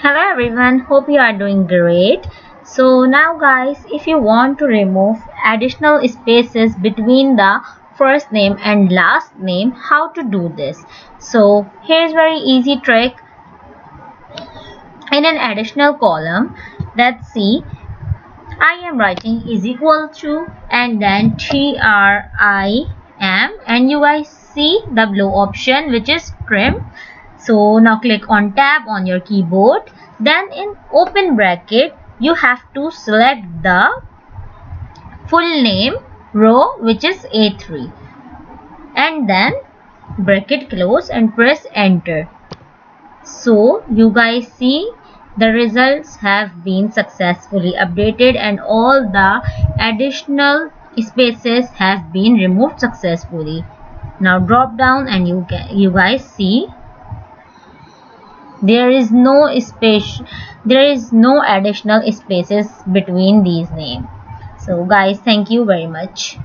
Hello everyone, hope you are doing great. So now guys, if you want to remove additional spaces between the first name and last name, how to do this? So here's very easy trick. In an additional column, let's see, I am writing is equal to and then TRIM, and you guys see the blue option which is trim. So now click on tab on your keyboard, then in open bracket you have to select the full name row which is A3, and then bracket close and press enter. So you guys see the results have been successfully updated and all the additional spaces have been removed successfully. Now drop down and you guys see there is no additional spaces between these names. So guys, thank you very much.